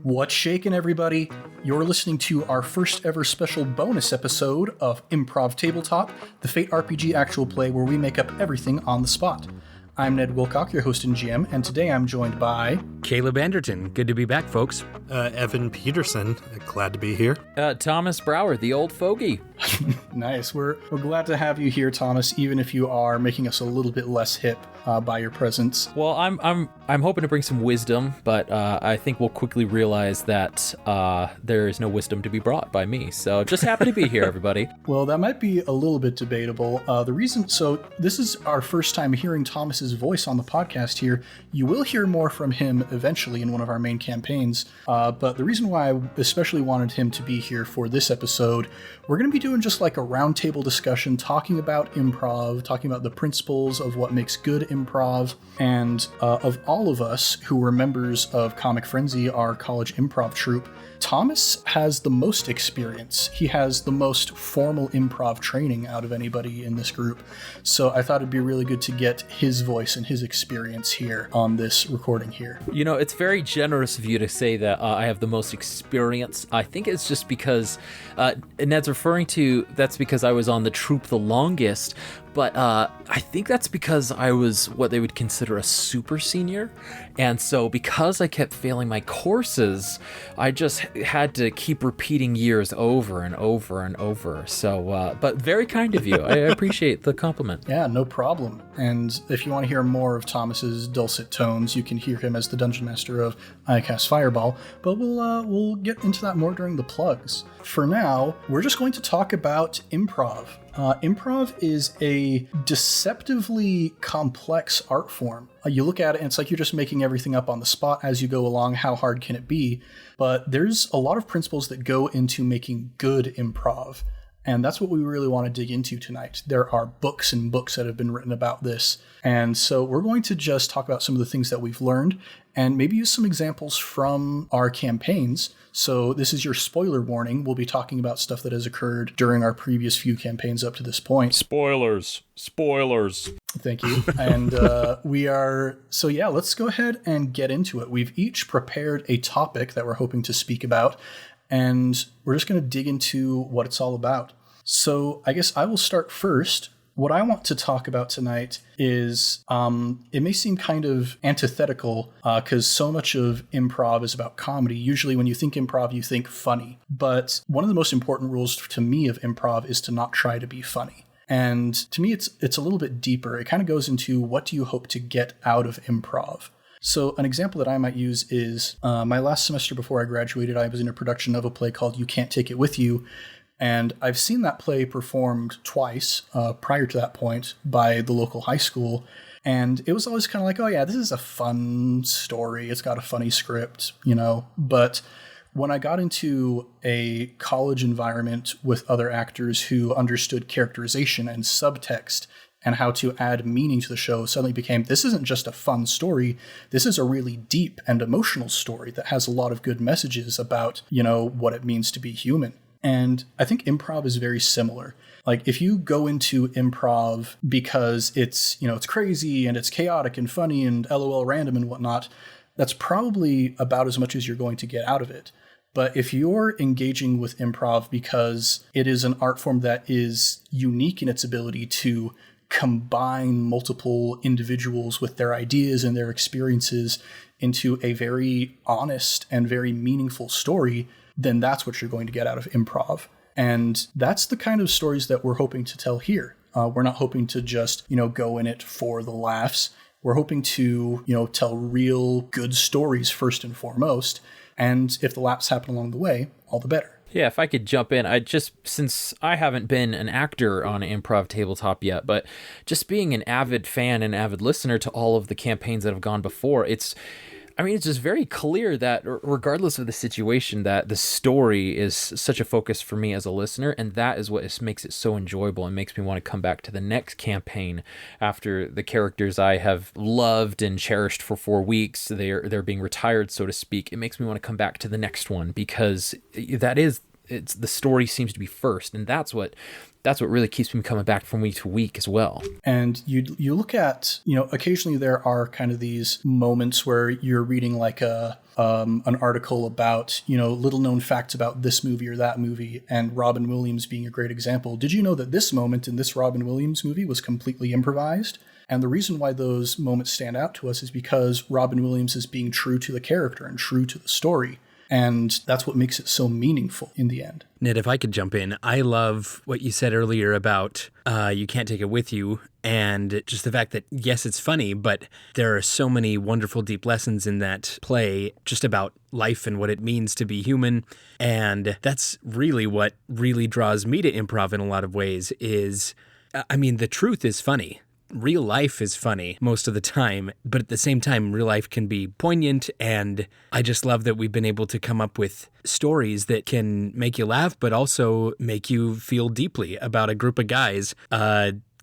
What's shaking, everybody? You're listening to our first ever special bonus episode of Improv Tabletop, the Fate RPG actual play where we make up everything on the spot. I'm Ned Wilcock, your host and GM, and today I'm joined by... Caleb Anderton. Good to be back, folks. Evan Peterson. Glad to be here. Thomas Brower, the old fogey. Nice. We're glad to have you here, Thomas, even if you are making us a little bit less hip by your presence. Well, I'm hoping to bring some wisdom, but I think we'll quickly realize that there is no wisdom to be brought by me. So just happy to be here, everybody. Well, that might be a little bit debatable. This is our first time hearing Thomas's voice on the podcast here. You will hear more from him eventually in one of our main campaigns. But the reason why I especially wanted him to be here for this episode, we're going to be doing just like a roundtable discussion, talking about improv, talking about the principles of what makes good improv, and of all of us who were members of Comic Frenzy, our college improv troupe, Thomas has the most experience. He has the most formal improv training out of anybody in this group. So I thought it'd be really good to get his voice and his experience here on this recording here. You know, it's very generous of you to say that I have the most experience. I think it's just because Ned's referring to that's because I was on the troupe the longest. But I think that's because I was what they would consider a super senior. And so because I kept failing my courses, I just had to keep repeating years over and over and over. So, but very kind of you. I appreciate the compliment. Yeah, no problem. And if you want to hear more of Thomas's dulcet tones, you can hear him as the Dungeon Master of I Cast Fireball. But we'll get into that more during the plugs. For now, we're just going to talk about improv. Improv is a deceptively complex art form. You look at it and it's like you're just making everything up on the spot as you go along. How hard can it be? But there's a lot of principles that go into making good improv. And that's what we really want to dig into tonight. There are books and books that have been written about this. And so we're going to just talk about some of the things that we've learned and maybe use some examples from our campaigns. So this is your spoiler warning. We'll be talking about stuff that has occurred during our previous few campaigns up to this point. Spoilers. Thank you. And let's go ahead and get into it. We've each prepared a topic that we're hoping to speak about, and we're just going to dig into what it's all about. So I guess I will start first. What I want to talk about tonight is, it may seem kind of antithetical because so much of improv is about comedy. Usually when you think improv, you think funny. But one of the most important rules to me of improv is to not try to be funny. And to me, it's a little bit deeper. It kind of goes into what do you hope to get out of improv? So an example that I might use is my last semester before I graduated, I was in a production of a play called You Can't Take It With You. And I've seen that play performed twice prior to that point by the local high school. And it was always kind of like, oh yeah, this is a fun story. It's got a funny script, But when I got into a college environment with other actors who understood characterization and subtext and how to add meaning to the show, suddenly became, this isn't just a fun story. This is a really deep and emotional story that has a lot of good messages about, what it means to be human. And I think improv is very similar. Like if you go into improv because it's crazy and it's chaotic and funny and LOL random and whatnot, that's probably about as much as you're going to get out of it. But if you're engaging with improv because it is an art form that is unique in its ability to combine multiple individuals with their ideas and their experiences into a very honest and very meaningful story, then that's what you're going to get out of improv. And that's the kind of stories that we're hoping to tell here. We're not hoping to just, go in it for the laughs. We're hoping to, tell real good stories first and foremost. And if the laughs happen along the way, all the better. Yeah, if I could jump in, since I haven't been an actor on Improv Tabletop yet, but just being an avid fan and avid listener to all of the campaigns that have gone before, it's just very clear that regardless of the situation, that the story is such a focus for me as a listener, and that is what makes it so enjoyable and makes me want to come back to the next campaign after the characters I have loved and cherished for 4 weeks, they're being retired, so to speak. It makes me want to come back to the next one because that is it's the story seems to be first, and that's what really keeps me coming back from week to week as well. And you look at, occasionally there are kind of these moments where you're reading like an article about, little known facts about this movie or that movie, and Robin Williams being a great example. Did you know that this moment in this Robin Williams movie was completely improvised? And the reason why those moments stand out to us is because Robin Williams is being true to the character and true to the story. And that's what makes it so meaningful in the end. Ned, if I could jump in, I love what you said earlier about you can't take it with you. And just the fact that, yes, it's funny, but there are so many wonderful, deep lessons in that play just about life and what it means to be human. And that's really what really draws me to improv in a lot of ways is, the truth is funny. Real life is funny most of the time, but at the same time, real life can be poignant. And I just love that we've been able to come up with stories that can make you laugh, but also make you feel deeply about a group of guys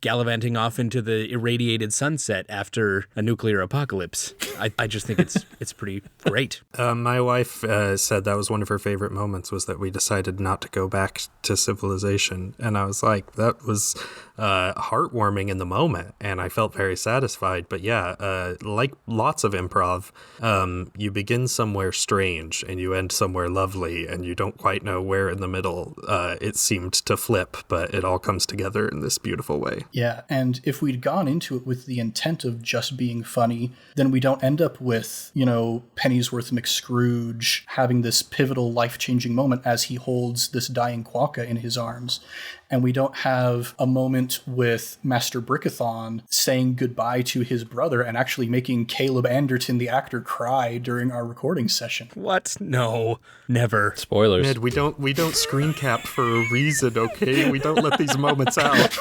gallivanting off into the irradiated sunset after a nuclear apocalypse. I just think it's pretty great. My wife said that was one of her favorite moments, was that we decided not to go back to civilization. And I was like, that was heartwarming in the moment, and I felt very satisfied. But yeah, like lots of improv, you begin somewhere strange and you end somewhere lovely, and you don't quite know where in the middle it seemed to flip, but it all comes together in this beautiful way. Yeah, and if we'd gone into it with the intent of just being funny, then we don't end up with, Pennyworth McScrooge having this pivotal life-changing moment as he holds this dying quokka in his arms. And we don't have a moment with Master Brickathon saying goodbye to his brother and actually making Caleb Anderton, the actor, cry during our recording session. What? No, never. Spoilers. Ned, we don't screen cap for a reason, okay? We don't let these moments out.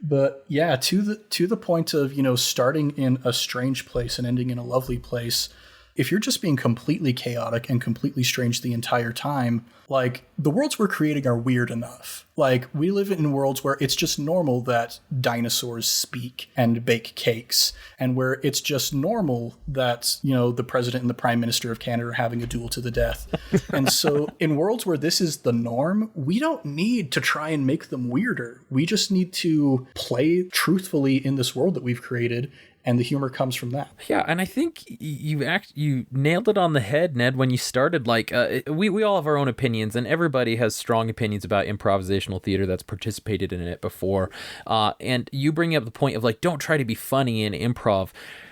But yeah, to the point of, starting in a strange place and ending in a lovely place, if you're just being completely chaotic and completely strange the entire time, like, the worlds we're creating are weird enough. Like, we live in worlds where it's just normal that dinosaurs speak and bake cakes, and where it's just normal that, the president and the prime minister of Canada are having a duel to the death. And so in worlds where this is the norm, we don't need to try and make them weirder. We just need to play truthfully in this world that we've created, and the humor comes from that. Yeah, and I think you nailed it on the head, Ned, when you started. Like, we all have our own opinions, and everybody has strong opinions about improvisational theater that's participated in it before. And you bring up the point of, like, don't try to be funny in improv.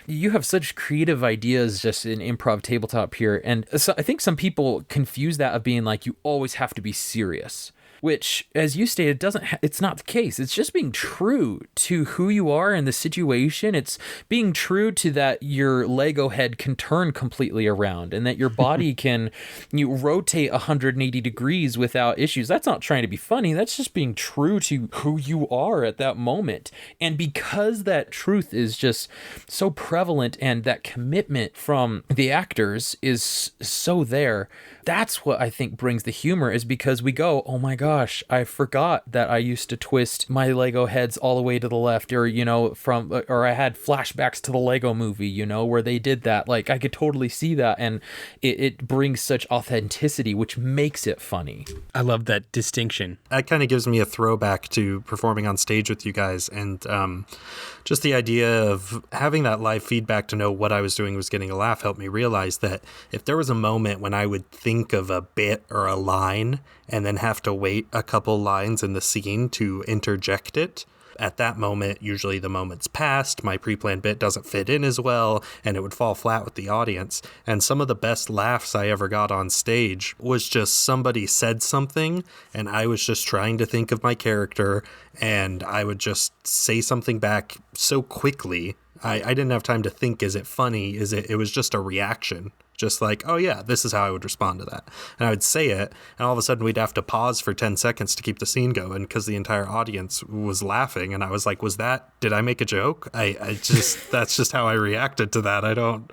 You have such creative ideas just in improv tabletop here, and so I think some people confuse that of being like, you always have to be serious. Which, as you stated, it's not the case. It's just being true to who you are in the situation. It's being true to that your Lego head can turn completely around and that your body can rotate 180 degrees without issues. That's not trying to be funny. That's just being true to who you are at that moment. And because that truth is just so prevalent and that commitment from the actors is so there, that's what I think brings the humor, is because we go, oh my gosh, I forgot that I used to twist my Lego heads all the way to the left, or, or I had flashbacks to the Lego movie, where they did that. Like, I could totally see that, and it brings such authenticity, which makes it funny. I love that distinction. That kind of gives me a throwback to performing on stage with you guys, and just the idea of having that live feedback to know what I was doing was getting a laugh helped me realize that if there was a moment when I would think of a bit or a line and then have to wait a couple lines in the scene to interject it, at that moment, usually the moment's passed, my pre-planned bit doesn't fit in as well, and it would fall flat with the audience. And some of the best laughs I ever got on stage was just somebody said something, and I was just trying to think of my character, and I would just say something back so quickly. I didn't have time to think, is it funny? It was just a reaction. Just like, oh yeah, this is how I would respond to that. And I would say it, and all of a sudden we'd have to pause for 10 seconds to keep the scene going because the entire audience was laughing. And I was like, did I make a joke? That's just how I reacted to that.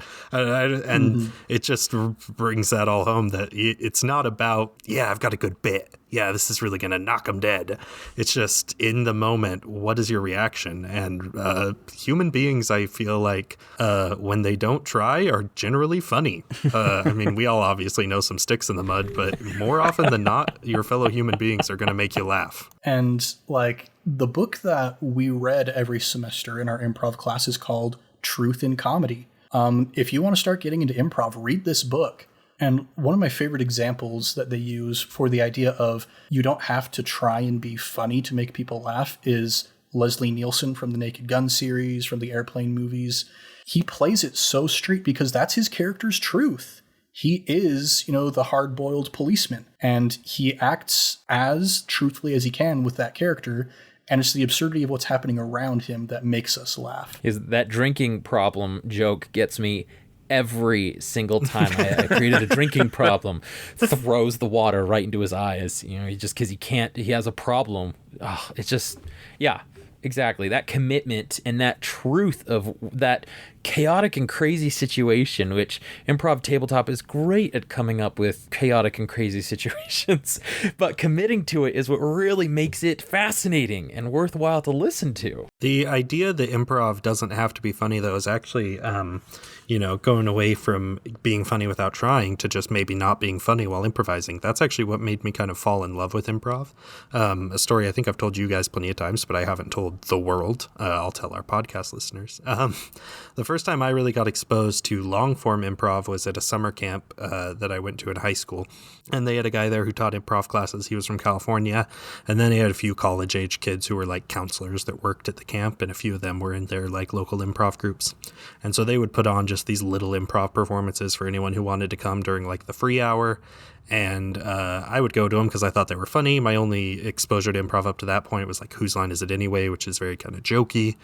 It just brings that all home, that it's not about, yeah, I've got a good bit. yeah, this is really going to knock them dead. It's just in the moment, what is your reaction? And human beings, I feel like when they don't try, are generally funny. I mean, we all obviously know some sticks in the mud, but more often than not, your fellow human beings are going to make you laugh. And like the book that we read every semester in our improv class is called Truth in Comedy. If you want to start getting into improv, read this book. And one of my favorite examples that they use for the idea of you don't have to try and be funny to make people laugh is Leslie Nielsen from the Naked Gun series, from the Airplane movies. He plays it so straight because that's his character's truth. He is, the hard-boiled policeman, and he acts as truthfully as he can with that character. And it's the absurdity of what's happening around him that makes us laugh. Is that drinking problem joke gets me every single time I created a drinking problem. Throws the water right into his eyes, just because he has a problem. Oh, it's just, yeah, exactly. That commitment and that truth of that chaotic and crazy situation, which Improv Tabletop is great at coming up with chaotic and crazy situations, but committing to it is what really makes it fascinating and worthwhile to listen to. The idea that improv doesn't have to be funny, though, is actually, going away from being funny without trying to just maybe not being funny while improvising. That's actually what made me kind of fall in love with improv. A story I think I've told you guys plenty of times, but I haven't told the world. I'll tell our podcast listeners. The first time I really got exposed to long-form improv was at a summer camp that I went to in high school. And they had a guy there who taught improv classes. He was from California. And then he had a few college-age kids who were like counselors that worked at the camp. And a few of them were in their like local improv groups. And so they would put on just these little improv performances for anyone who wanted to come during like the free hour. And I would go to them because I thought they were funny. My only exposure to improv up to that point was like Whose Line Is It Anyway, which is very kind of jokey.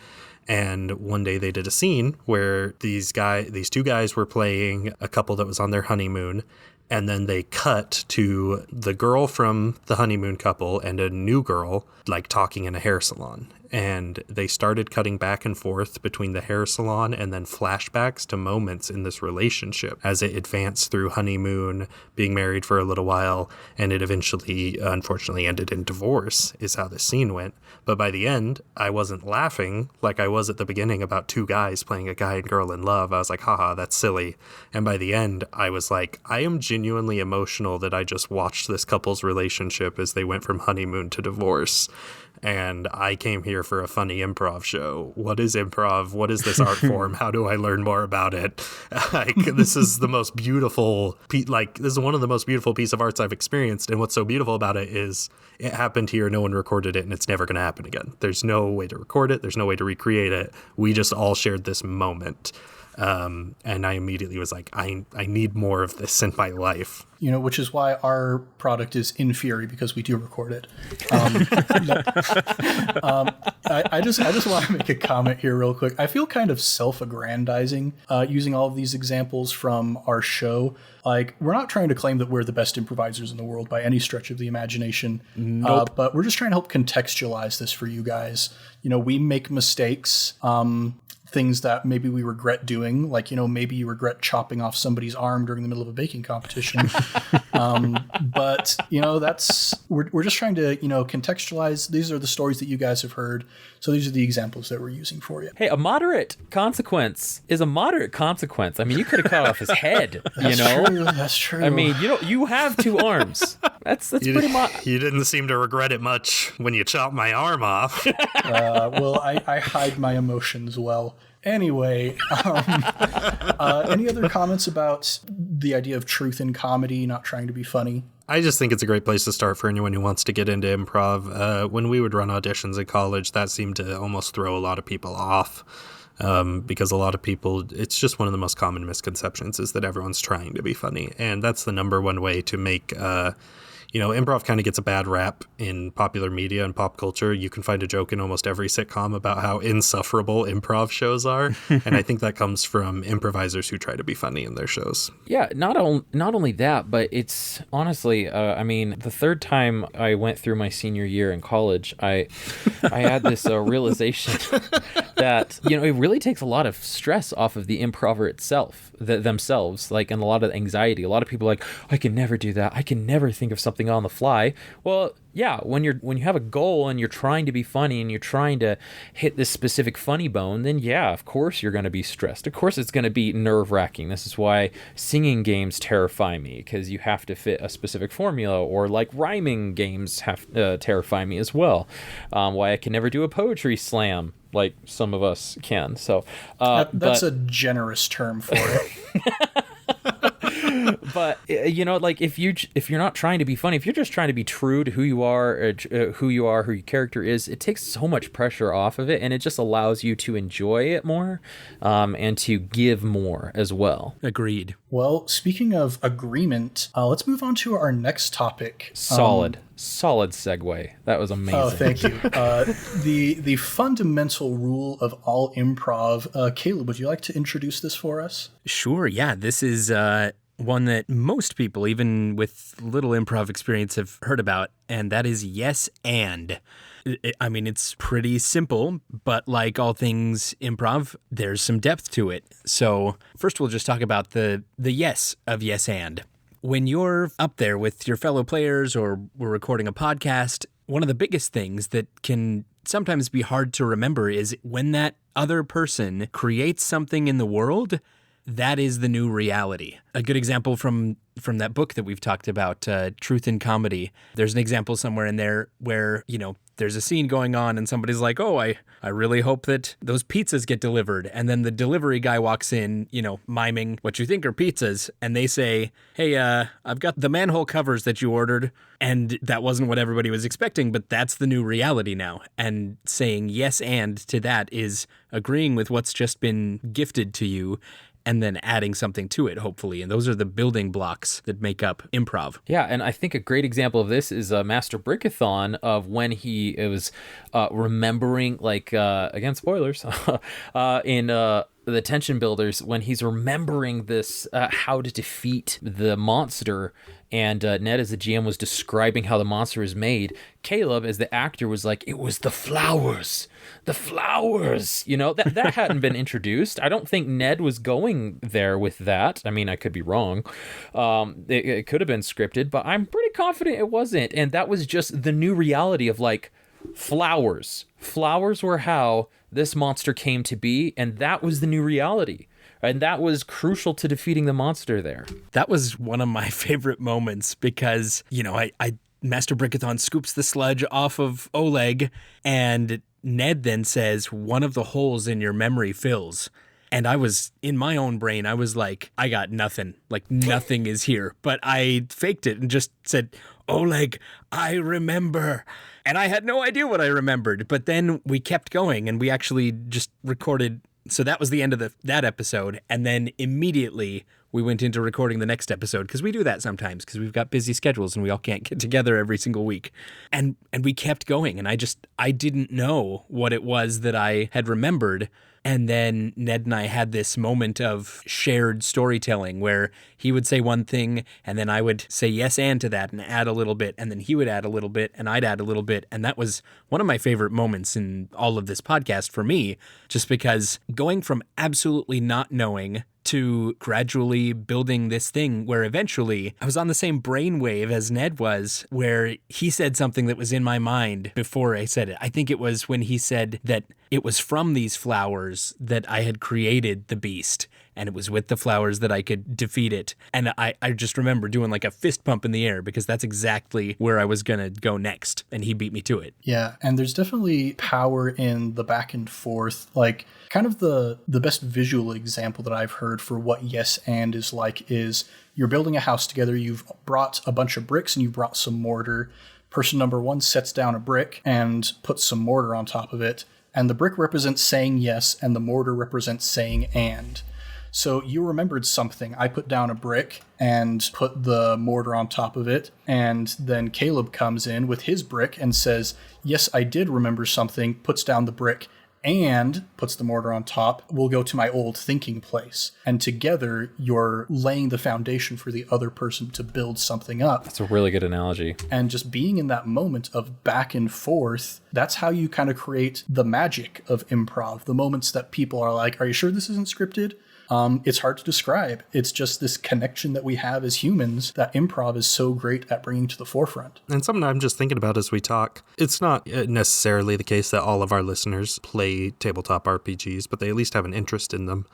And one day they did a scene where these two guys were playing a couple that was on their honeymoon. And then they cut to the girl from the honeymoon couple and a new girl like talking in a hair salon. And they started cutting back and forth between the hair salon and then flashbacks to moments in this relationship as it advanced through honeymoon, being married for a little while, and it eventually, unfortunately, ended in divorce, is how the scene went. But by the end, I wasn't laughing like I was at the beginning about two guys playing a guy and girl in love. I was like, haha, that's silly. And by the end, I was like, I am genuinely emotional that I just watched this couple's relationship as they went from honeymoon to divorce. And I came here for a funny improv show. What is improv? What is this art form? How do I learn more about it? This is the most beautiful, this is one of the most beautiful piece of arts I've experienced. And what's so beautiful about it is it happened here. No one recorded it and it's never going to happen again. There's no way to record it. There's no way to recreate it. We just all shared this moment. And I immediately was like, I need more of this in my life. Which is why our product is in Fury, because we do record it. I just want to make a comment here real quick. I feel kind of self-aggrandizing using all of these examples from our show. Like, we're not trying to claim that we're the best improvisers in the world by any stretch of the imagination. Nope. But we're just trying to help contextualize this for you guys. We make mistakes. Things that maybe we regret doing, like, maybe you regret chopping off somebody's arm during the middle of a baking competition. But, we're just trying to, contextualize. These are the stories that you guys have heard. So these are the examples that we're using for you. Hey, a moderate consequence is a moderate consequence. I mean, you could have cut off his head, That's true. I mean, you have two arms. That's pretty much. You didn't seem to regret it much when you chopped my arm off. Well, I hide my emotions well. Anyway, any other comments about the idea of truth in comedy, not trying to be funny? I just think it's a great place to start for anyone who wants to get into improv. When we would run auditions in college, that seemed to almost throw a lot of people off. Because a lot of people, it's just one of the most common misconceptions is that everyone's trying to be funny. And that's the number one way to make improv kind of gets a bad rap in popular media and pop culture. You can find a joke in almost every sitcom about how insufferable improv shows are. And I think that comes from improvisers who try to be funny in their shows. Yeah, not only that, but it's honestly, the third time I went through my senior year in college, I had this realization that, it really takes a lot of stress off of the improver itself, themselves, like, and a lot of anxiety. A lot of people are like, I can never do that. I can never think of something something on the fly. Well, yeah, when you have a goal and you're trying to be funny and you're trying to hit this specific funny bone, then yeah, of course you're going to be stressed. Of course it's going to be nerve-wracking. This is why singing games terrify me, because you have to fit a specific formula, or like rhyming games have terrify me as well. Why I can never do a poetry slam like some of us can. So that's a generous term for it. But like if you're not trying to be funny, if you're just trying to be true to who you are, who your character is, it takes so much pressure off of it, and it just allows you to enjoy it more, and to give more as well. Agreed. Well, speaking of agreement, let's move on to our next topic. Solid segue. That was amazing. Oh, thank you. The fundamental rule of all improv. Caleb, would you like to introduce this for us? Sure. Yeah, this is one that most people, even with little improv experience, have heard about, and that is yes and. I mean, it's pretty simple, but like all things improv, there's some depth to it. So first we'll just talk about the yes of yes and. When you're up there with your fellow players or we're recording a podcast, one of the biggest things that can sometimes be hard to remember is when that other person creates something in the world, that is the new reality. A good example from that book that we've talked about, Truth in Comedy, there's an example somewhere in there where, there's a scene going on and somebody's like, oh, I really hope that those pizzas get delivered. And then the delivery guy walks in, miming what you think are pizzas. And they say, hey, I've got the manhole covers that you ordered. And that wasn't what everybody was expecting, but that's the new reality now. And saying yes and to that is agreeing with what's just been gifted to you and then adding something to it, hopefully. And those are the building blocks that make up improv. Yeah, and I think a great example of this is Master Brickathon, of when he was remembering, again, spoilers, in the Tension Builders, when he's remembering this, how to defeat the monster, and Ned as the GM was describing how the monster is made. Caleb as the actor was like, it was the flowers. That hadn't been introduced. I don't think Ned was going there with that. I mean, I could be wrong. It could have been scripted, but I'm pretty confident it wasn't. And that was just the new reality of flowers. Flowers were how this monster came to be, and that was the new reality. And that was crucial to defeating the monster there. That was one of my favorite moments because, Master Brickathon scoops the sludge off of Oleg, and Ned then says, one of the holes in your memory fills. And I was, in my own brain, I was like, I got nothing. Nothing is here. But I faked it and just said, Oleg, I remember. And I had no idea what I remembered. But then we kept going and we actually just recorded. So that was the end of that episode. And then immediately we went into recording the next episode, because we do that sometimes because we've got busy schedules and we all can't get together every single week. And we kept going. And I didn't know what it was that I had remembered. And then Ned and I had this moment of shared storytelling where he would say one thing and then I would say yes and to that and add a little bit, and then he would add a little bit and I'd add a little bit. And that was one of my favorite moments in all of this podcast for me, just because going from absolutely not knowing to gradually building this thing where eventually I was on the same brainwave as Ned was, where he said something that was in my mind before I said it. I think it was when he said that it was from these flowers that I had created the beast, and it was with the flowers that I could defeat it. And I just remember doing a fist pump in the air because that's exactly where I was going to go next, and he beat me to it. Yeah, and there's definitely power in the back and forth. Kind of the best visual example that I've heard for what yes and is you're building a house together, you've brought a bunch of bricks and you brought some mortar. Person number one sets down a brick and puts some mortar on top of it, and the brick represents saying yes and the mortar represents saying and. So you remembered something. I put down a brick and put the mortar on top of it, and then Caleb comes in with his brick and says, yes, I did remember something, puts down the brick and puts the mortar on top. We'll go to my old thinking place. And together, you're laying the foundation for the other person to build something up. That's a really good analogy. And just being in that moment of back and forth, that's how you kind of create the magic of improv. The moments that people are like, are you sure this isn't scripted? It's hard to describe. It's just this connection that we have as humans that improv is so great at bringing to the forefront. And something I'm just thinking about as we talk, it's not necessarily the case that all of our listeners play tabletop RPGs, but they at least have an interest in them.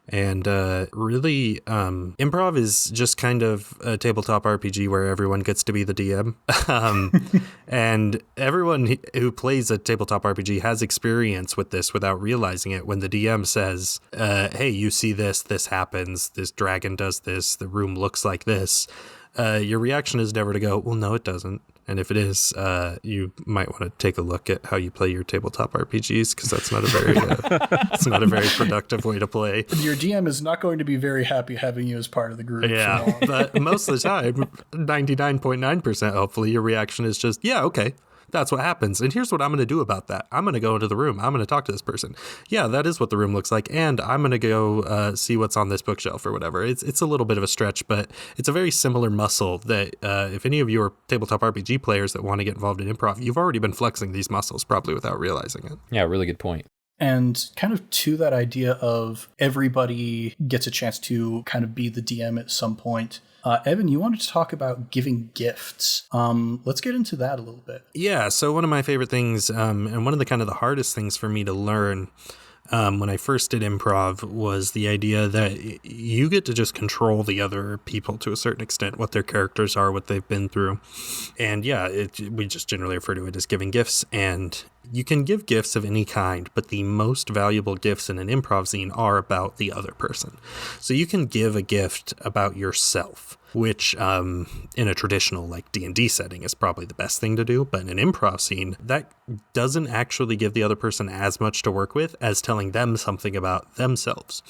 And really, improv is just kind of a tabletop RPG where everyone gets to be the DM. And everyone who plays a tabletop RPG has experience with this without realizing it. When the DM says, hey, you see this happens, this dragon does this, the room looks like this, your reaction is never to go, well, no, it doesn't. And if it is, you might want to take a look at how you play your tabletop RPGs, because that's not a very it's not a very productive way to play. Your DM is not going to be very happy having you as part of the group. Yeah, but most of the time, 99.9%, hopefully, your reaction is just, yeah, okay. That's what happens. And here's what I'm going to do about that. I'm going to go into the room. I'm going to talk to this person. Yeah, that is what the room looks like. And I'm going to go see what's on this bookshelf or whatever. It's a little bit of a stretch, but it's a very similar muscle that if any of you are tabletop RPG players that want to get involved in improv, you've already been flexing these muscles probably without realizing it. Yeah, really good point. And kind of to that idea of everybody gets a chance to kind of be the DM at some point. Evan, you wanted to talk about giving gifts. Let's get into that a little bit. Yeah, so one of my favorite things, and one of the kind of the hardest things for me to learn when I first did improv was the idea that you get to just control the other people to a certain extent, what their characters are, what they've been through. And yeah, we just generally refer to it as giving gifts. And you can give gifts of any kind, but the most valuable gifts in an improv scene are about the other person. So you can give a gift about yourself, which in a traditional like D&D setting is probably the best thing to do. But in an improv scene, that doesn't actually give the other person as much to work with as telling them something about themselves,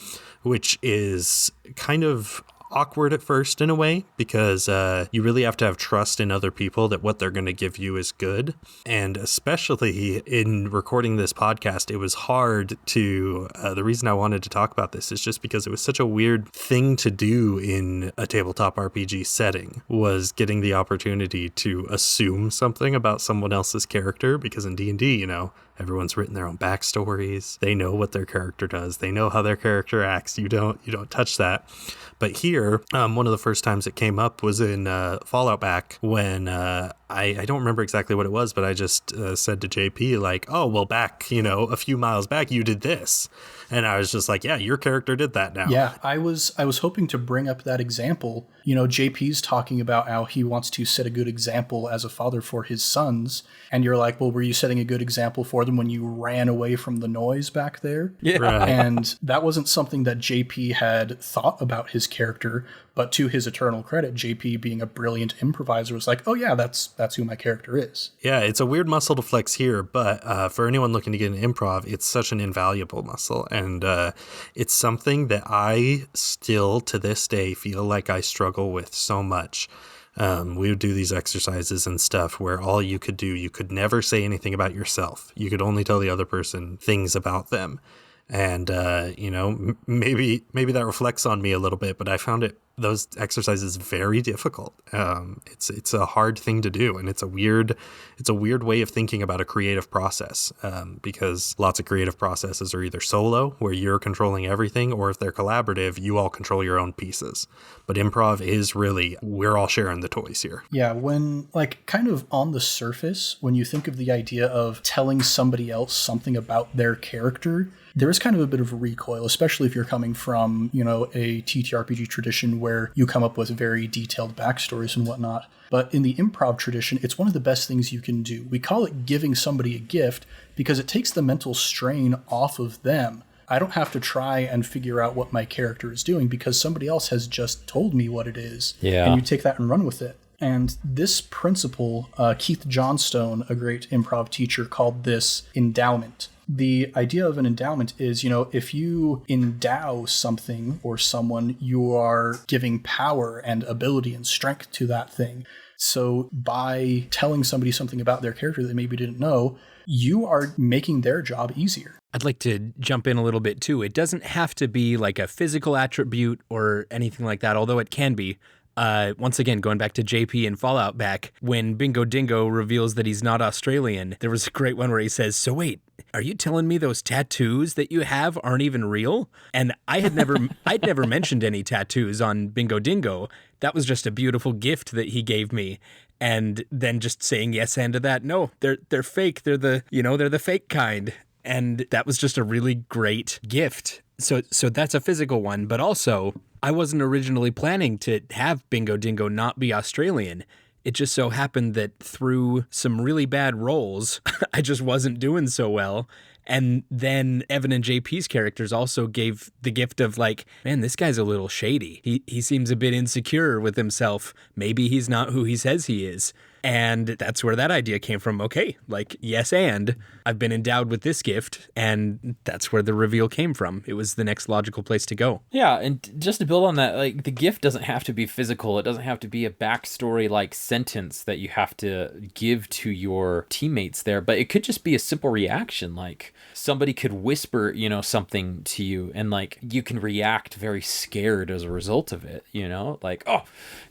which is kind of awkward at first in a way, because you really have to have trust in other people that what they're going to give you is good. And especially in recording this podcast, it was hard to, the reason I wanted to talk about this is just because it was such a weird thing to do in a tabletop RPG setting, was getting the opportunity to assume something about someone else's character, because in D&D, you know, everyone's written their own backstories. They know what their character does. They know how their character acts. You don't touch that. But here, one of the first times it came up was in Fallout back when I don't remember exactly what it was, but I just said to JP, like, oh, well, back, a few miles back, you did this. And I was just like, yeah, your character did that now. Yeah, I was hoping to bring up that example. JP's talking about how he wants to set a good example as a father for his sons. And you're like, well, were you setting a good example for them when you ran away from the noise back there? Yeah. Right. And that wasn't something that JP had thought about his character. But to his eternal credit, JP, being a brilliant improviser, was like, oh, yeah, that's who my character is. Yeah, it's a weird muscle to flex here, but for anyone looking to get into improv, it's such an invaluable muscle. And it's something that I still, to this day, feel like I struggle with so much. We would do these exercises and stuff where all you could do, you could never say anything about yourself. You could only tell the other person things about them. And, maybe that reflects on me a little bit, but I found those exercises very difficult. It's a hard thing to do, and it's a weird way of thinking about a creative process, because lots of creative processes are either solo, where you're controlling everything, or if they're collaborative, you all control your own pieces. But improv is really, we're all sharing the toys here. Yeah, when, kind of on the surface, when you think of the idea of telling somebody else something about their character, there is kind of a bit of a recoil, especially if you're coming from, a TTRPG tradition where you come up with very detailed backstories and whatnot. But in the improv tradition, it's one of the best things you can do. We call it giving somebody a gift because it takes the mental strain off of them. I don't have to try and figure out what my character is doing because somebody else has just told me what it is. Yeah. And you take that and run with it. And this principle, Keith Johnstone, a great improv teacher, called this endowment. The idea of an endowment is, if you endow something or someone, you are giving power and ability and strength to that thing. So by telling somebody something about their character that they maybe didn't know, you are making their job easier. I'd like to jump in a little bit too. It doesn't have to be like a physical attribute or anything like that, although it can be. Once again, going back to JP and Fallout back, when Bingo Dingo reveals that he's not Australian, there was a great one where he says, "So wait, are you telling me those tattoos that you have aren't even real?" And I'd never mentioned any tattoos on Bingo Dingo. That was just a beautiful gift that he gave me. And then just saying yes and to that, no, they're fake. They're the fake kind. And that was just a really great gift. So that's a physical one, but also I wasn't originally planning to have Bingo Dingo not be Australian. It just so happened that through some really bad rolls, I just wasn't doing so well. And then Evan and JP's characters also gave the gift of like, man, this guy's a little shady. He seems a bit insecure with himself. Maybe he's not who he says he is. And that's where that idea came from. Okay, like, yes, and I've been endowed with this gift, and that's where the reveal came from. It was the next logical place to go. Yeah, and just to build on that, like, the gift doesn't have to be physical. It doesn't have to be a backstory like sentence that you have to give to your teammates there, but it could just be a simple reaction. Like, somebody could whisper, something to you, and like, you can react very scared as a result of it, like, oh,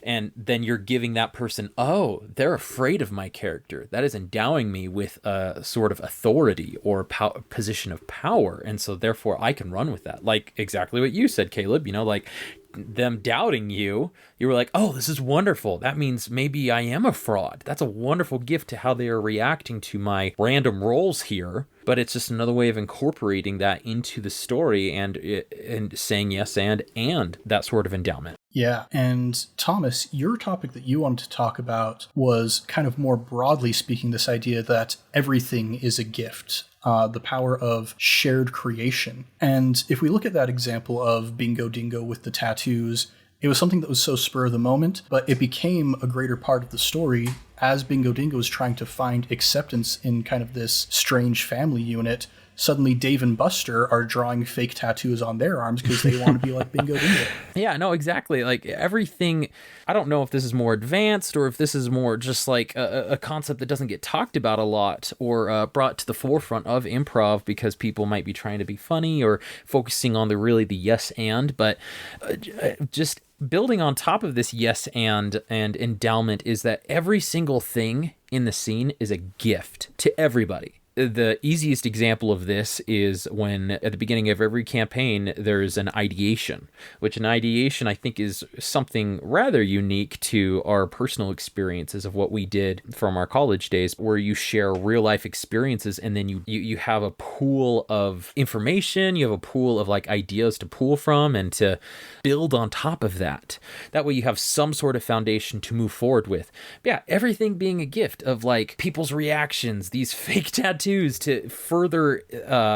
and then you're giving that person, oh, they're afraid of my character. That is endowing me with a sort of authority or position of power. And so therefore I can run with that. Like exactly what you said, Caleb, like them doubting you were like, oh, this is wonderful. That means maybe I am a fraud. That's a wonderful gift to how they are reacting to my random rolls here. But it's just another way of incorporating that into the story and saying yes and that sort of endowment. Yeah. And Thomas, your topic that you wanted to talk about was kind of more broadly speaking, this idea that everything is a gift. The power of shared creation. And if we look at that example of Bingo Dingo with the tattoos, it was something that was so spur of the moment, but it became a greater part of the story as Bingo Dingo was trying to find acceptance in kind of this strange family unit. Suddenly Dave and Buster are drawing fake tattoos on their arms because they want to be like Bingo Dingo. Yeah, no, exactly. Like everything, I don't know if this is more advanced or if this is more just like a concept that doesn't get talked about a lot or brought to the forefront of improv because people might be trying to be funny or focusing on the yes and, but just building on top of this yes and endowment is that every single thing in the scene is a gift to everybody. The easiest example of this is when at the beginning of every campaign, there's an ideation, which an ideation I think is something rather unique to our personal experiences of what we did from our college days, where you share real life experiences and then you have a pool of information, you have a pool of like ideas to pull from and to build on top of that. That way you have some sort of foundation to move forward with. But yeah, everything being a gift of like people's reactions, these fake tattoos to further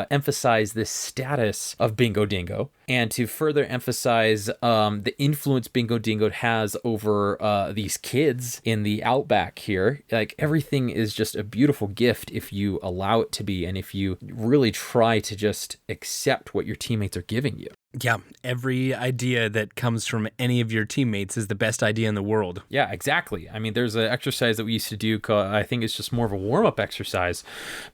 emphasize this status of Bingo Dingo and to further emphasize the influence Bingo Dingo has over these kids in the outback here. Like everything is just a beautiful gift if you allow it to be and if you really try to just accept what your teammates are giving you. Yeah, every idea that comes from any of your teammates is the best idea in the world. Yeah, exactly. I mean, there's an exercise that we used to do called, I think it's just more of a warm-up exercise,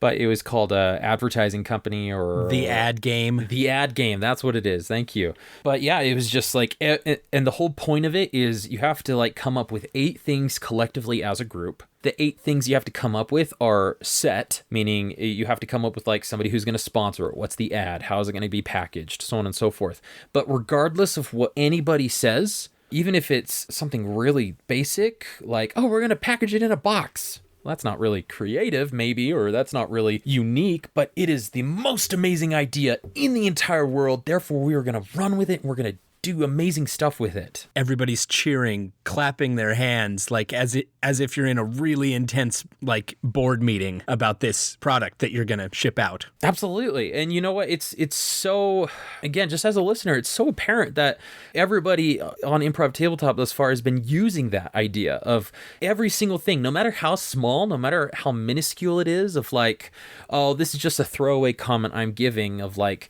but it was called advertising company or... The ad game. The ad game, that's what it is. Thank you. But yeah, it was just like, and the whole point of it is you have to like come up with 8 things collectively as a group. The 8 things you have to come up with are set, meaning you have to come up with like somebody who's going to sponsor it. What's the ad? How is it going to be packaged? So on and so forth. But regardless of what anybody says, even if it's something really basic, like, oh, we're going to package it in a box. Well, that's not really creative, maybe, or that's not really unique, but it is the most amazing idea in the entire world. Therefore, we are going to run with it and we're going to do amazing stuff with it. Everybody's cheering, clapping their hands, like as if you're in a really intense like board meeting about this product that you're gonna ship out. Absolutely. And you know what? It's so, again, just as a listener, it's so apparent that everybody on Improv Tabletop thus far has been using that idea of every single thing, no matter how small, no matter how minuscule it is, of like, oh, this is just a throwaway comment I'm giving of like,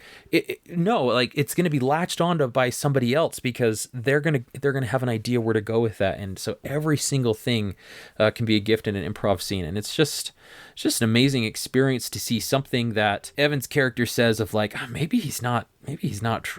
no, like it's gonna be latched onto by somebody else because they're gonna have an idea where to go with that, and so every single thing can be a gift in an improv scene, and it's just it's just an amazing experience to see something that Evan's character says of like, oh, maybe he's not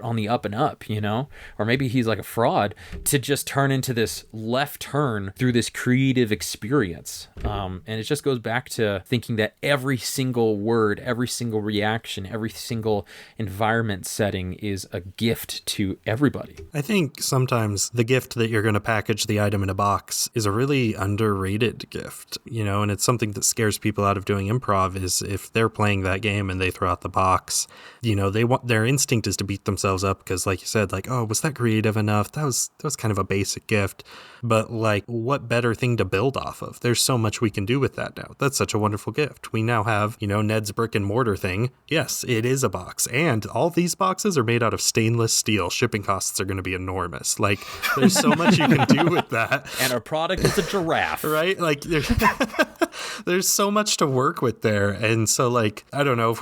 on the up and up, you know, or maybe he's like a fraud, to just turn into this left turn through this creative experience. And it just goes back to thinking that every single word, every single reaction, every single environment setting is a gift to everybody. I think sometimes the gift that you're going to package the item in a box is a really underrated gift, you know, and it's something that scares people out of doing improv is if they're playing that game and they throw out the box, you know, they want their instinct is to beat themselves up because, like you said, like, oh, was that creative enough? That was kind of a basic gift. But like, what better thing to build off of? There's so much we can do with that now. That's such a wonderful gift. We now have, you know, Ned's brick and mortar thing. Yes, it is a box. And all these boxes are made out of stainless steel. Shipping costs are going to be enormous. Like, there's so much you can do with that. And our product is a giraffe. Right? Like, there's so much to work with there. And so, like, I don't know,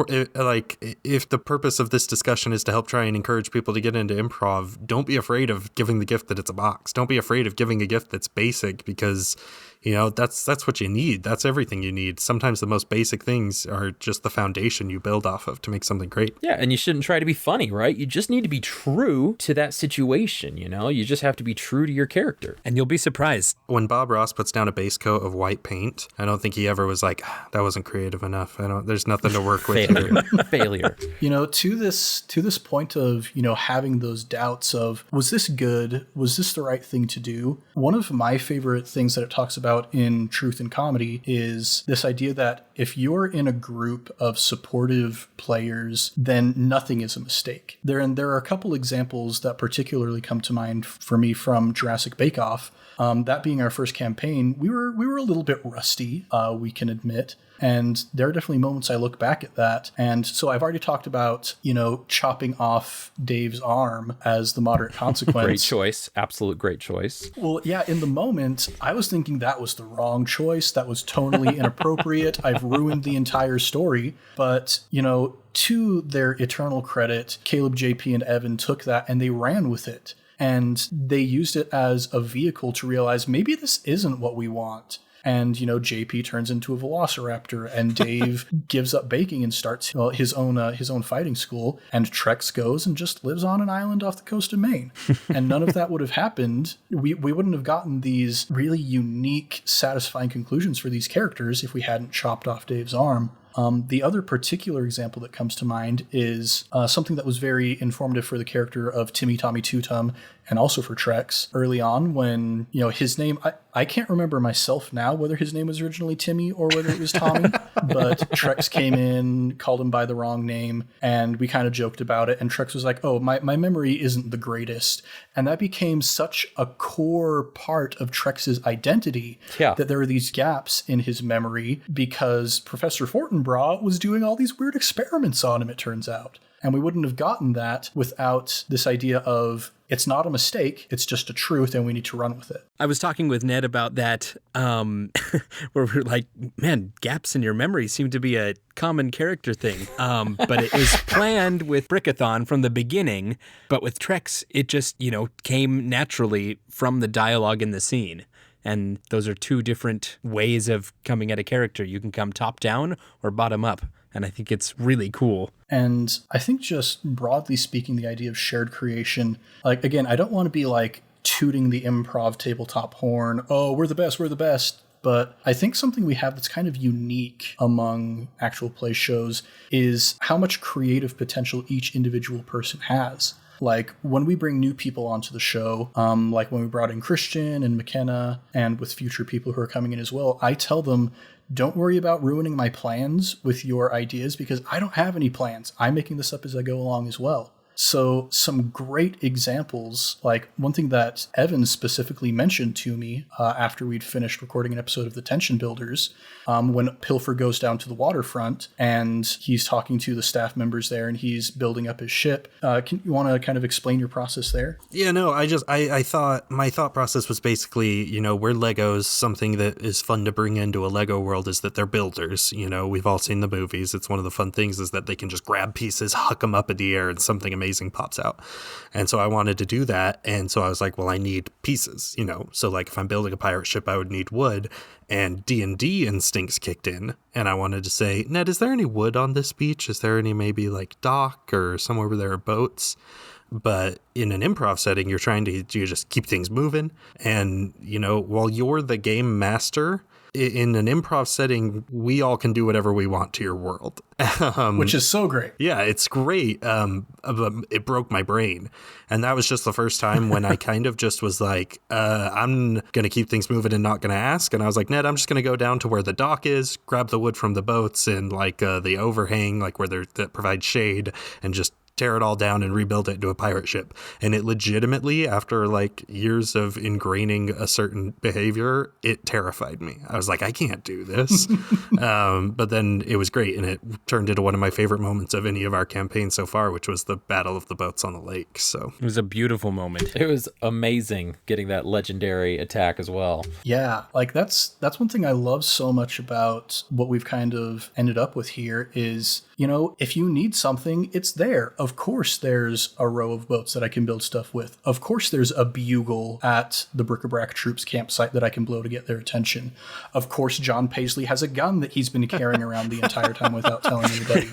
if the purpose of this discussion is to help try and encourage people to get into improv, don't be afraid of giving the gift that it's a box. Don't be afraid of giving a gift that's basic, because you know, that's what you need. That's everything you need. Sometimes the most basic things are just the foundation you build off of to make something great. Yeah, and you shouldn't try to be funny, right? You just need to be true to that situation, you know? You just have to be true to your character. And you'll be surprised. When Bob Ross puts down a base coat of white paint, I don't think he ever was like, that wasn't creative enough. There's nothing to work with. Failure. You know, to this point of, you know, having those doubts of, was this good? Was this the right thing to do? One of my favorite things that it talks about in Truth and Comedy is this idea that if you're in a group of supportive players, then nothing is a mistake. There are a couple examples that particularly come to mind for me from Jurassic Bake Off. That being our first campaign, we were a little bit rusty, we can admit. And there are definitely moments I look back at that. And so I've already talked about, you know, chopping off Dave's arm as the moderate consequence. Great choice. Absolute great choice. Well, yeah, in the moment, I was thinking that was the wrong choice. That was tonally inappropriate. I've ruined the entire story. But, you know, to their eternal credit, Caleb, JP, and Evan took that and they ran with it. And they used it as a vehicle to realize maybe this isn't what we want. And, you know, JP turns into a velociraptor and Dave gives up baking and starts his own fighting school. And Trex goes and just lives on an island off the coast of Maine. And none of that would have happened. We wouldn't have gotten these really unique, satisfying conclusions for these characters if we hadn't chopped off Dave's arm. The other particular example that comes to mind is something that was very informative for the character of Timmy Tommy Tutum and also for Trex early on when, you know, his name, I can't remember myself now whether his name was originally Timmy or whether it was Tommy, but Trex came in, called him by the wrong name, and we kind of joked about it. And Trex was like, oh, my memory isn't the greatest. And that became such a core part of Trex's identity that there were these gaps in his memory because Professor Fortinbras was doing all these weird experiments on him, it turns out. And we wouldn't have gotten that without this idea of it's not a mistake, it's just a truth, and we need to run with it. I was talking with Ned about that, where we were like, man, gaps in your memory seem to be a common character thing. But it was planned with Brickathon from the beginning, but with Trex, it just, you know, came naturally from the dialogue in the scene. And those are two different ways of coming at a character. You can come top down or bottom up. And I think it's really cool. And I think just broadly speaking, the idea of shared creation, like, again, I don't want to be like tooting the improv tabletop horn. Oh, we're the best, we're the best. But I think something we have that's kind of unique among actual play shows is how much creative potential each individual person has. Like when we bring new people onto the show, like when we brought in Christian and McKenna and with future people who are coming in as well, I tell them, don't worry about ruining my plans with your ideas because I don't have any plans. I'm making this up as I go along as well. So some great examples, like one thing that Evan specifically mentioned to me after we'd finished recording an episode of The Tension Builders, when Pilfer goes down to the waterfront and he's talking to the staff members there and he's building up his ship. You want to kind of explain your process there? Yeah, no, I thought my thought process was basically, you know, we're Legos. Something that is fun to bring into a Lego world is that they're builders. You know, we've all seen the movies. It's one of the fun things is that they can just grab pieces, huck them up in the air, and something amazing amazing pops out. And so I wanted to do that. And so I was like, well, I need pieces, so like if I'm building a pirate ship, I would need wood, and D&D instincts kicked in. And I wanted to say, Ned, is there any wood on this beach? Is there any maybe like dock or somewhere where there are boats? But in an improv setting, you're trying to just keep things moving. And, while you're the game master, in an improv setting, we all can do whatever we want to your world. Which is so great. Yeah, it's great. It broke my brain. And that was just the first time when I kind of just was like, I'm going to keep things moving and not going to ask. And I was like, Ned, I'm just going to go down to where the dock is, grab the wood from the boats and like the overhang, like where that provides shade, and just tear it all down and rebuild it into a pirate ship. And it legitimately, after like years of ingraining a certain behavior, it terrified me. I was like, I can't do this. But then it was great. And it turned into one of my favorite moments of any of our campaigns so far, which was the Battle of the Boats on the Lake. So it was a beautiful moment. It was amazing getting that legendary attack as well. Yeah, like that's one thing I love so much about what we've kind of ended up with here is, if you need something, it's there. Of course, there's a row of boats that I can build stuff with. Of course, there's a bugle at the Bric-a-Brac troops campsite that I can blow to get their attention. Of course, John Paisley has a gun that he's been carrying around the entire time without telling anybody.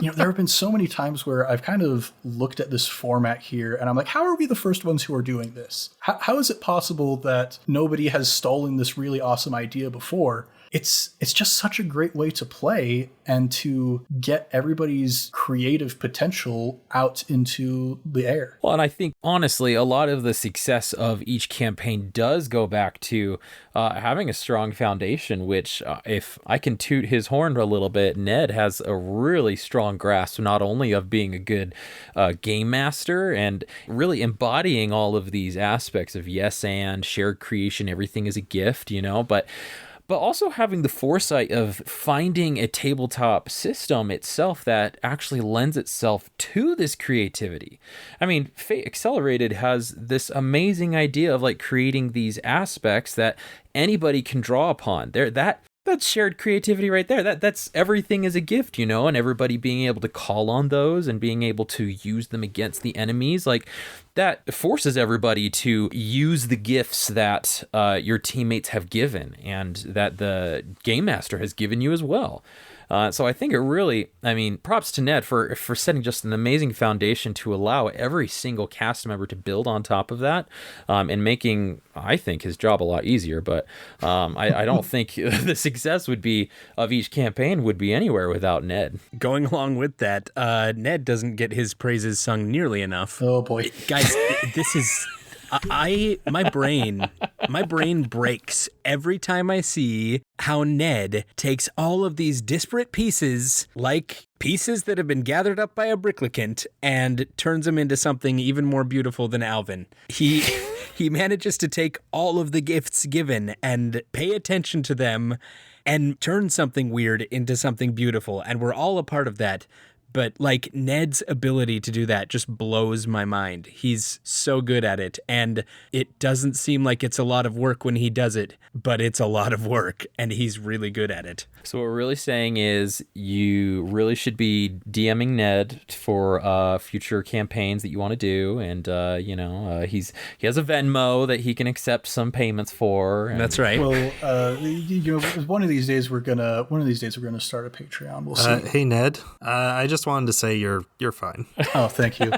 There have been so many times where I've kind of looked at this format here and I'm like, how are we the first ones who are doing this? How is it possible that nobody has stolen this really awesome idea before? It's just such a great way to play and to get everybody's creative potential out into the air. Well, and I think, honestly, a lot of the success of each campaign does go back to having a strong foundation, which, if I can toot his horn a little bit, Ned has a really strong grasp, not only of being a good game master and really embodying all of these aspects of yes and shared creation, everything is a gift, but also having the foresight of finding a tabletop system itself that actually lends itself to this creativity. I mean, Fate Accelerated has this amazing idea of like creating these aspects that anybody can draw upon. That's shared creativity right there. That's everything is a gift, and everybody being able to call on those and being able to use them against the enemies. Like that forces everybody to use the gifts that your teammates have given and that the game master has given you as well. So I think it really, props to Ned for setting just an amazing foundation to allow every single cast member to build on top of that, and making, I think, his job a lot easier. But I don't think the success of each campaign would be anywhere without Ned. Going along with that, Ned doesn't get his praises sung nearly enough. Oh boy, guys, this is. My brain breaks every time I see how Ned takes all of these disparate pieces, like pieces that have been gathered up by a bricklicant, and turns them into something even more beautiful than Alvin. He manages to take all of the gifts given and pay attention to them and turn something weird into something beautiful, and we're all a part of that. But like Ned's ability to do that just blows my mind. He's so good at it, and it doesn't seem like it's a lot of work when he does it, but it's a lot of work, and he's really good at it. So what we're really saying is you really should be DMing Ned for future campaigns that you want to do, and he has a Venmo that he can accept some payments for. And that's right. Well, one of these days we're gonna start a Patreon. We'll see. Hey Ned, I just wanted to say you're fine. Oh, thank you.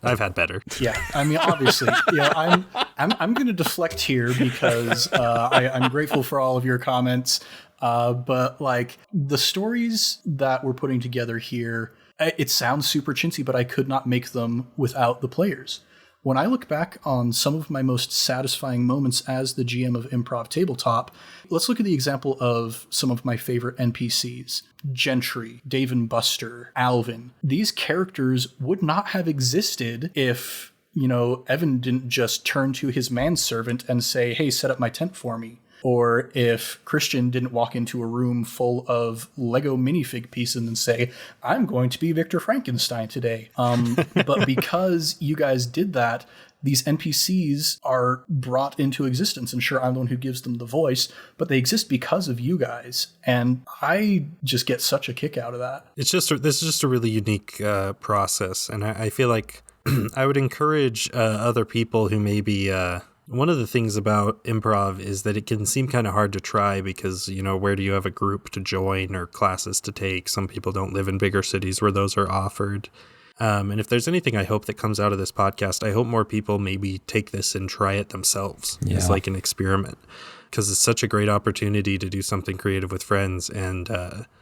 I've had better. Yeah, obviously, I'm going to deflect here because I'm grateful for all of your comments. But like the stories that we're putting together here, it sounds super chintzy, but I could not make them without the players. When I look back on some of my most satisfying moments as the GM of Improv Tabletop, let's look at the example of some of my favorite NPCs. Gentry, Dave and Buster, Alvin. These characters would not have existed if, Evan didn't just turn to his manservant and say, hey, set up my tent for me. or if Christian didn't walk into a room full of Lego minifig pieces and say, I'm going to be Victor Frankenstein today. But because you guys did that, these NPCs are brought into existence. And sure, I'm the one who gives them the voice, but they exist because of you guys. And I just get such a kick out of that. This is just a really unique process. And I feel like I would encourage other people who maybe... One of the things about improv is that it can seem kind of hard to try because, where do you have a group to join or classes to take? Some people don't live in bigger cities where those are offered. And if there's anything I hope that comes out of this podcast, I hope more people maybe take this and try it themselves. Yeah. It's like an experiment because it's such a great opportunity to do something creative with friends. And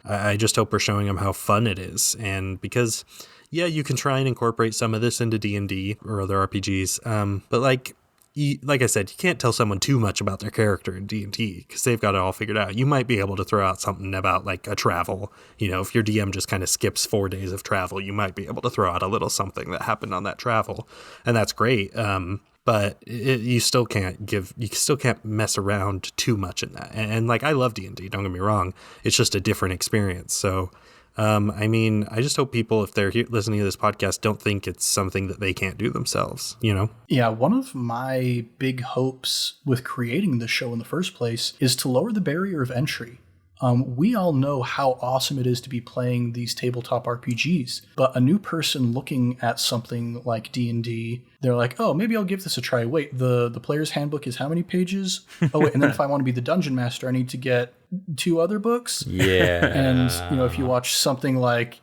I just hope we're showing them how fun it is. And because, yeah, you can try and incorporate some of this into D&D or other RPGs. But like I said, you can't tell someone too much about their character in D&D because they've got it all figured out. You might be able to throw out something about like a travel. If your DM just kind of skips 4 days of travel, you might be able to throw out a little something that happened on that travel. And that's great. But you still can't mess around too much in that. And like, I love D&D, don't get me wrong. It's just a different experience. So I just hope people, if they're listening to this podcast, don't think it's something that they can't do themselves, Yeah, one of my big hopes with creating this show in the first place is to lower the barrier of entry. We all know how awesome it is to be playing these tabletop RPGs, but a new person looking at something like D&D, they're like, oh, maybe I'll give this a try. Wait, the player's handbook is how many pages? Oh, wait, and then if I want to be the dungeon master, I need to get 2 other books? Yeah. And, if you watch something like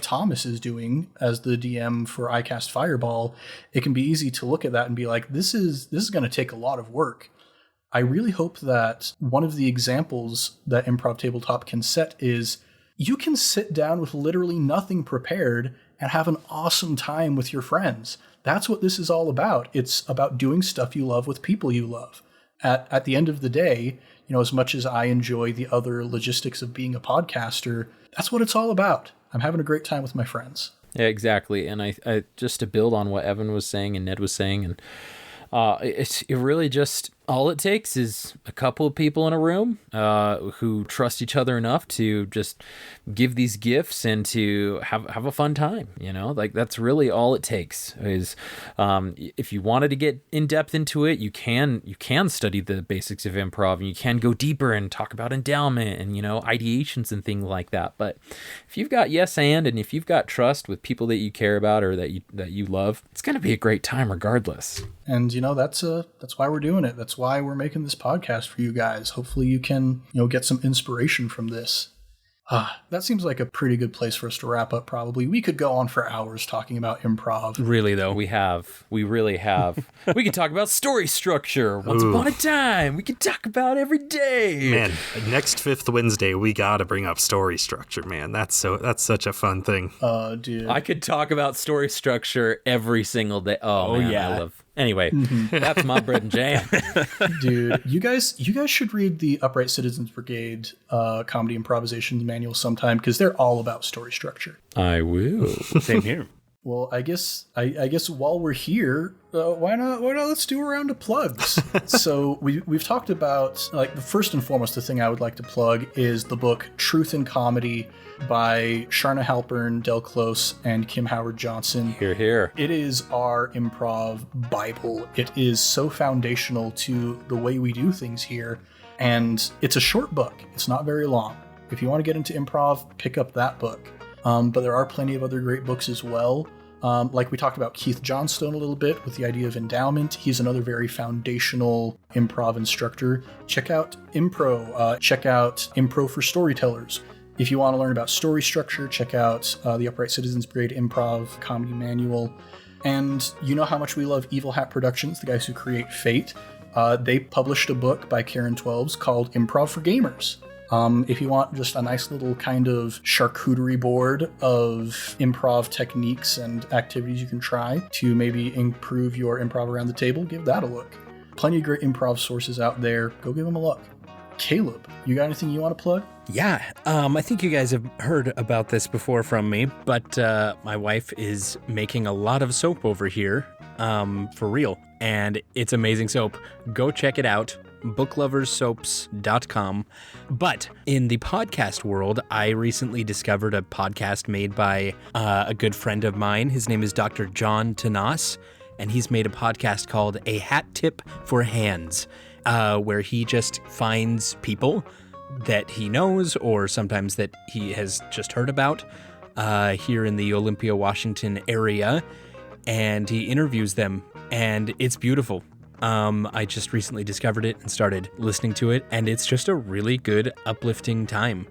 Thomas is doing as the DM for iCast Fireball, it can be easy to look at that and be like, this is going to take a lot of work. I really hope that one of the examples that Improv Tabletop can set is you can sit down with literally nothing prepared and have an awesome time with your friends. That's what this is all about. It's about doing stuff you love with people you love. At the end of the day, as much as I enjoy the other logistics of being a podcaster, that's what it's all about. I'm having a great time with my friends. Yeah, exactly. And I just to build on what Evan was saying and Ned was saying, and it really just, all it takes is a couple of people in a room who trust each other enough to just give these gifts and to have a fun time. Like that's really all it takes. Is if you wanted to get in depth into it, you can study the basics of improv, and you can go deeper and talk about endowment and ideations and things like that. But if you've got yes and if you've got trust with people that you care about or that you love, it's going to be a great time regardless. And that's why we're doing it. That's why we're making this podcast for you guys. Hopefully you can get some inspiration from this. That seems like a pretty good place for us to wrap up, probably. We could go on for hours talking about improv. Really, though. We really have. We could talk about story structure. Once upon a time. We could talk about every day. Man, next Fifth Wednesday, we got to bring up story structure, man. That's such a fun thing. Dude. I could talk about story structure every single day. Oh man, yeah. Anyway, that's my bread and jam. Dude, you guys should read the Upright Citizens Brigade comedy improvisation manual sometime, because they're all about story structure. I will. Same here. Well, I guess while we're here, why not let's do a round of plugs. So we've talked about, like, first and foremost, the thing I would like to plug is the book Truth in Comedy by Sharna Halpern, Del Close, and Kim Howard Johnson. Hear, hear. It is our improv Bible. It is so foundational to the way we do things here. And it's a short book. It's not very long. If you want to get into improv, pick up that book. But there are plenty of other great books as well. Like we talked about Keith Johnstone a little bit with the idea of endowment. He's another very foundational improv instructor. Check out Improv. Check out Improv for Storytellers. If you want to learn about story structure, check out the Upright Citizens Brigade Improv Comedy Manual. And you know how much we love Evil Hat Productions, the guys who create Fate. They published a book by Karen Twelves called Improv for Gamers. If you want just a nice little kind of charcuterie board of improv techniques and activities you can try to maybe improve your improv around the table, give that a look. Plenty of great improv sources out there. Go give them a look. Caleb, you got anything you want to plug? Yeah, I think you guys have heard about this before from me, but my wife is making a lot of soap over here, for real, and it's amazing soap. Go check it out. bookloverssoaps.com. But in the podcast world, I recently discovered a podcast made by a good friend of mine. His name is Dr. John Tanas, and he's made a podcast called A Hat Tip for Hands, where he just finds people that he knows or sometimes that he has just heard about here in the Olympia, Washington area, and he interviews them, and it's beautiful. I just recently discovered it and started listening to it, and it's just a really good, uplifting time.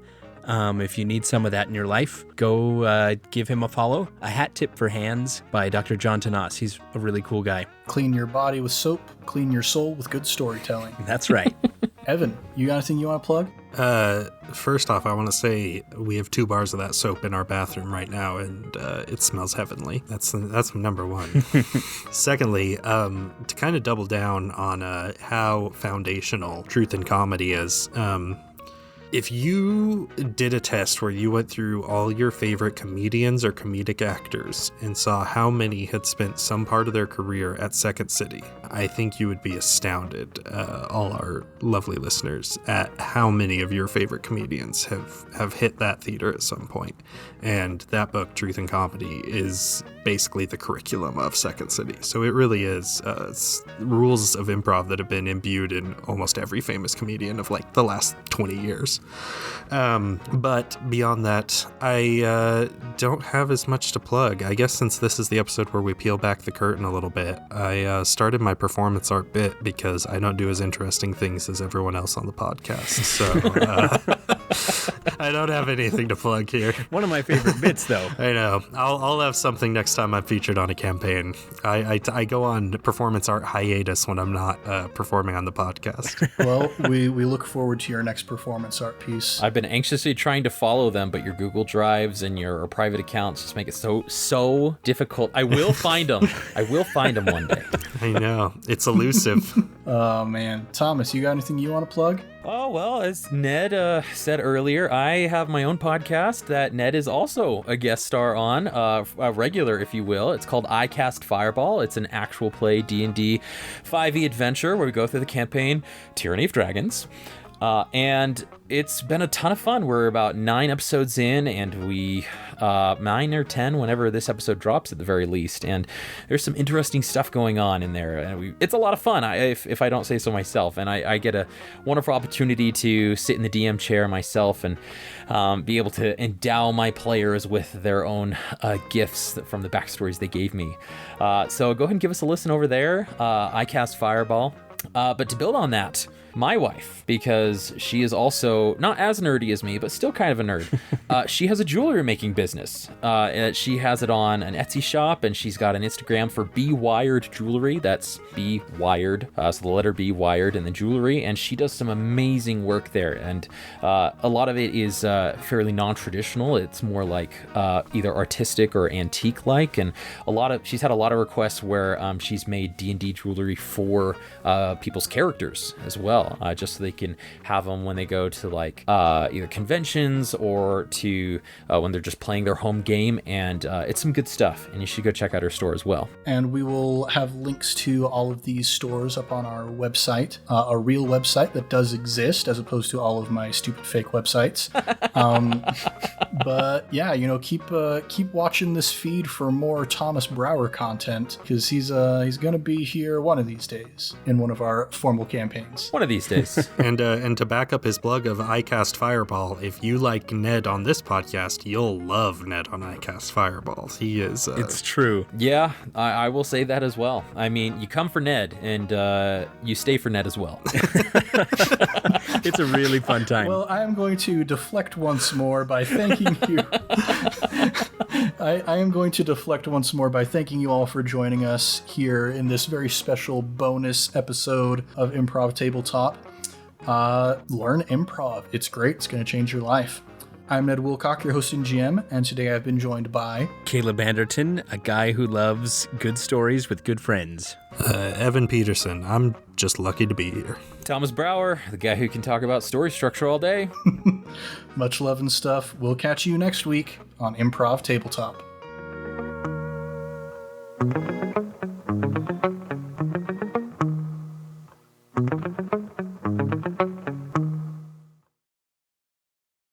If you need some of that in your life, go give him a follow. A Hat Tip for Hands by Dr. John Tanas. He's a really cool guy. Clean your body with soap, clean your soul with good storytelling. That's right. Evan, you got anything you want to plug? First off, I want to say we have 2 bars of that soap in our bathroom right now, and it smells heavenly. That's number one. Secondly, to kind of double down on how foundational truth and comedy is, if you did a test where you went through all your favorite comedians or comedic actors and saw how many had spent some part of their career at Second City, I think you would be astounded, all our lovely listeners, at how many of your favorite comedians have hit that theater at some point. And that book, Truth and Comedy, is basically the curriculum of Second City. So it really is rules of improv that have been imbued in almost every famous comedian of like the last 20 years. But beyond that, I don't have as much to plug. I guess since this is the episode where we peel back the curtain a little bit, I started my performance art bit because I don't do as interesting things as everyone else on the podcast. So I don't have anything to plug here. One of my favorite bits, though. I know. I'll have something next time I'm featured on a campaign. I go on performance art hiatus when I'm not performing on the podcast. Well, we look forward to your next performance art piece. I've been anxiously trying to follow them, but your Google Drives and your private accounts just make it so difficult. I will find them. I will find them one day. I know. It's elusive. Oh, man. Thomas, you got anything you want to plug? Oh, well, as Ned said earlier, I have my own podcast that Ned is also a guest star on, a regular, if you will. It's called I Cast Fireball. It's an actual play D&D 5e adventure where we go through the campaign Tyranny of Dragons. And it's been a ton of fun. We're about 9 episodes in, and we 9 or 10 whenever this episode drops at the very least. And there's some interesting stuff going on in there, and it's a lot of fun. If I don't say so myself, and I get a wonderful opportunity to sit in the DM chair myself and be able to endow my players with their own gifts from the backstories they gave me. So go ahead and give us a listen over there. I Cast Fireball. But to build on that, my wife, because she is also not as nerdy as me, but still kind of a nerd. She has a jewelry making business. She has it on an Etsy shop, and she's got an Instagram for Be Wired Jewelry. That's Be Wired, so the letter B, Wired, and the jewelry. And she does some amazing work there. And a lot of it is fairly non-traditional. It's more like either artistic or antique-like. And she's had a lot of requests where she's made D&D jewelry for people's characters as well. Just so they can have them when they go to like either conventions or to when they're just playing their home game, and it's some good stuff, and you should go check out her store as well. And we will have links to all of these stores up on our website, a real website that does exist as opposed to all of my stupid fake websites. But yeah, keep watching this feed for more Thomas Brower content, because he's gonna be here one of these days in one of our formal campaigns. One of these days. And to back up his plug of I Cast Fireball, if you like Ned on this podcast, you'll love Ned on I Cast Fireball. He is... It's true. Yeah, I will say that as well. I mean, you come for Ned, and you stay for Ned as well. It's a really fun time. Well, I am going to deflect once more by thanking you. I am going to deflect once more by thanking you all for joining us here in this very special bonus episode of Improv Tabletop. Learn improv. It's great. It's going to change your life. I'm Ned Wilcock, your host and GM, and today I've been joined by Caleb Anderton, a guy who loves good stories with good friends. Evan Peterson. I'm just lucky to be here. Thomas Brower, the guy who can talk about story structure all day. Much love and stuff. We'll catch you next week on Improv Tabletop.